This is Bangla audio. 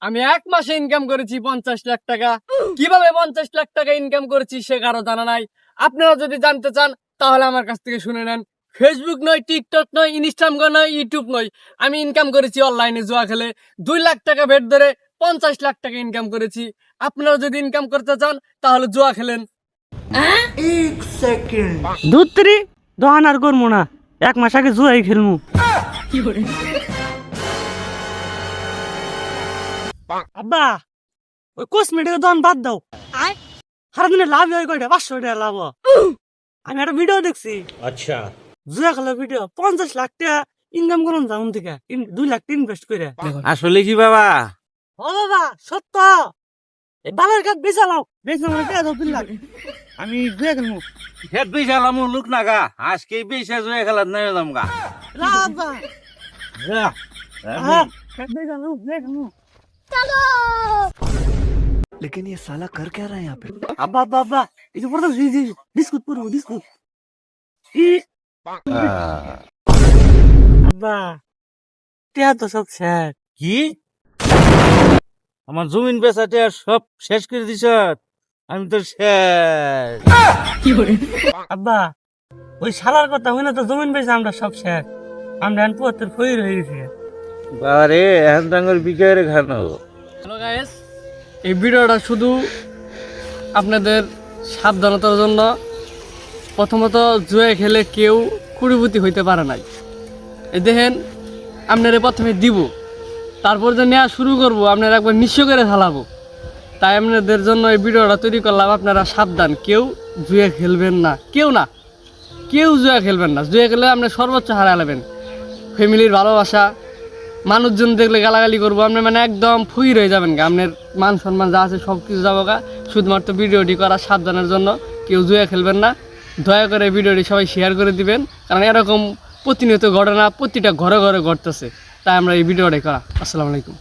আমি 1 মাসে ইনকাম করেছি 50 লাখ টাকা। কিভাবে 50 লাখ টাকা ইনকাম করেছি সে কারো জানা নাই। আপনারা যদি জানতে চান তাহলে আমার কাছ থেকে শুনে নেন। ফেসবুক নয়, টিকটক নয়, ইনস্টাগ্রাম নয়, ইউটিউব নয়, আমি ইনকাম করেছি অনলাইনে জুয়া খেলে। 2 লাখ টাকা বেট ধরে 50 লাখ টাকা ইনকাম করেছি। আপনারা যদি ইনকাম করতে চান তাহলে জুয়া খেলেন। ধুত্রি দোহান আর করবো না, 1 মাস আগে জুয়াই খেলমু। আব্বা ওই কসমেটিকের দোকান বাদ দাও। সারাদিনে লাভ হয় কয়টা? 500 টাকা লাভ। আমি একটা ভিডিও দেখছি, अच्छा জুয়া খেলার ভিডিও। 50 লাখ টাকা ইনকাম করুন যাউন থেকে 2 লাখ ইনভেস্ট করে। আসলে কি বাবা? ও বাবা সত্য, এই বালের কাজ বেচালাও, বেচা মানে টাকা দাও 2 লাখ। আমি জুয়া খেলমু। হেড বেশালাম লোক না গা, আজকে বেশা জুয়ে খেলাত নাই দাম গা। রাবা যা হ্যাঁ বেচালাম জুয়া খেলমু। लेकिन ये साला कर क्या रहा है यहाँ पे? আব্বা আব্বা আব্বা এই যে পড়তো বিস্কুট পড়বো বিস্কুট। আব্বা টিয়া তো সব শেষ। কি আমার জমিন বেচাতে সব শেষ করে দিছ? আমি তো শেষ। আব্বা ওই শালার কথা হইলে তো জমিন বেচে আমরা সব শেষ। আমরা এখন 75 ফইর হয়ে গেছি। বাবারে এখন ডাঙ্গর বিকারে খানো। হ্যালো গাইস, এই ভিডিওটা শুধু আপনাদের সাবধানতার জন্য। প্রথমত জুয়া খেলে কেউ কুড়িপতি হইতে পারে নাই। এই দেখেন আপনারা প্রথমে দিব, তারপর যে নেওয়া শুরু করবো আপনারা একবার নিঃস্ব করে ফেলাবো। তাই আপনাদের জন্য এই ভিডিওটা তৈরি করলাম। আপনারা সাবধান, কেউ জুয়া খেলবেন না, কেউ জুয়া খেলবেন না। জুয়া খেলে আপনি সর্বোচ্চ হারা নেবেন। ফ্যামিলির ভালোবাসা, মানুষজন দেখলে গালাগালি করবো, আপনি মানে একদম ফুই রয়ে যাবেন গা। আপনার মান সম্মান যা আছে সব কিছু যাবো গা। শুধুমাত্র ভিডিওটি করা সাবধানের জন্য। কেউ জুয়া খেলবেন না। দয়া করে ভিডিওটি সবাই শেয়ার করে দিবেন, কারণ এরকম প্রতিনিয়ত ঘটনা প্রতিটা ঘরে ঘরে ঘটতেছে। তাই আমরা এই ভিডিওটাই করা। আসসালামু আলাইকুম।